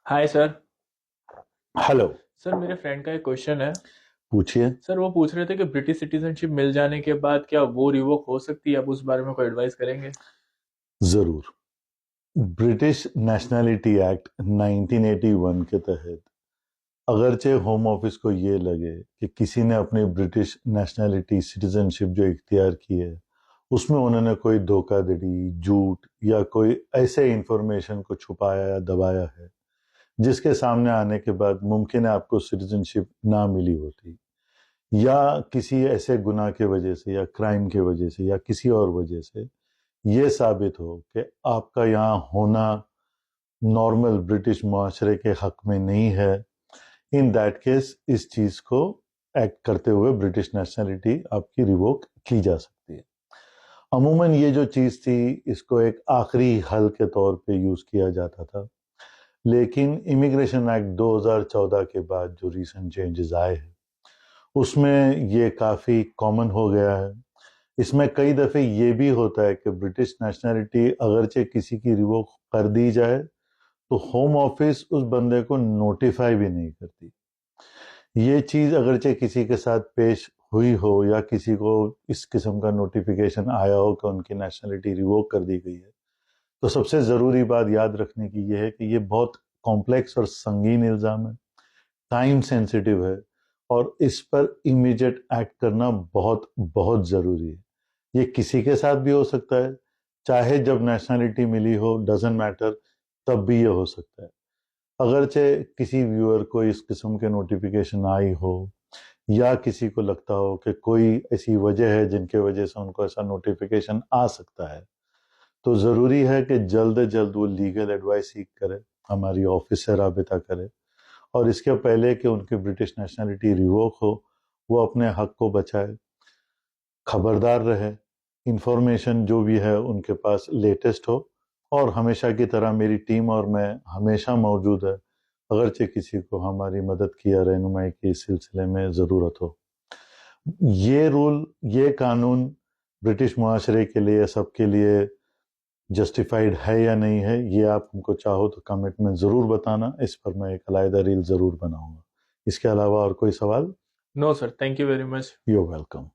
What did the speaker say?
Hi sir. Hello. Sir मेरे friend का एक क्वेश्चन है। पूछिए। सर वो पूछ रहे थे कि ब्रिटिश सिटीजनशिप मिल जाने के बाद क्या वो रिवोक हो सकती है? आप उस बारे में कोई एडवाइस करेंगे? जरूर। ब्रिटिश नेशनैलिटी एक्ट 1981 के तहत अगरचे होम ऑफिस को ये लगे कि किसी ने अपनी ब्रिटिश नेशनैलिटी सिटीजनशिप जो इख्तियार की है उसमें उन्होंने कोई धोखाधड़ी, झूठ या कोई ऐसे इंफॉर्मेशन को छुपाया या दबाया है जिसके सामने आने के बाद मुमकिन है आपको सिटीजनशिप ना मिली होती, या किसी ऐसे गुनाह के वजह से या क्राइम के वजह से या किसी और वजह से ये साबित हो कि आपका यहाँ होना नॉर्मल ब्रिटिश मुआशरे के हक में नहीं है, इन दैट केस इस चीज को एक्ट करते हुए ब्रिटिश नेशनैलिटी आपकी रिवोक की जा सकती है। अमूमन ये जो चीज थी इसको एक आखिरी हल के तौर पे यूज किया जाता था, लेकिन इमिग्रेशन एक्ट 2014 के बाद जो रीसेंट चेंजेस आए हैं उसमें ये काफी कॉमन हो गया है। इसमें कई दफे ये भी होता है कि ब्रिटिश नेशनैलिटी अगरचे किसी की रिवोक कर दी जाए तो होम ऑफिस उस बंदे को नोटिफाई भी नहीं करती। ये चीज अगरचे किसी के साथ पेश हुई हो या किसी को इस किस्म का नोटिफिकेशन आया हो कि उनकी नेशनैलिटी रिवोक कर दी गई है, तो सबसे ज़रूरी बात याद रखने की ये है कि ये बहुत कॉम्प्लेक्स और संगीन इल्ज़ाम है, टाइम सेंसिटिव है और इस पर इमीडिएट एक्ट करना बहुत बहुत ज़रूरी है। ये किसी के साथ भी हो सकता है, चाहे जब नेशनैलिटी मिली हो, डजंट मैटर, तब भी ये हो सकता है। अगरचे किसी व्यूअर को इस किस्म के नोटिफिकेशन आई हो या किसी को लगता हो कि कोई ऐसी वजह है जिनके वजह से उनको ऐसा नोटिफिकेशन आ सकता है, तो ज़रूरी है कि जल्द से जल्द वो लीगल एडवाइस सीख करे, हमारी ऑफिस से राबिता करे और इसके पहले कि उनकी ब्रिटिश नेशनैलिटी रिवोक हो वो अपने हक को बचाए, खबरदार रहे, इंफॉर्मेशन जो भी है उनके पास लेटेस्ट हो, और हमेशा की तरह मेरी टीम और मैं हमेशा मौजूद है अगरचे किसी को हमारी मदद की या रहनुमाई की इस सिलसिले में ज़रूरत हो। ये रूल, ये कानून ब्रिटिश मुआशरे के लिए, सबके लिए जस्टिफाइड है या नहीं है, ये आप हमको चाहो तो कमेंट में ज़रूर बताना, इस पर मैं एक अलग रील ज़रूर बनाऊंगा। इसके अलावा और कोई सवाल? No sir, thank you very much. You welcome.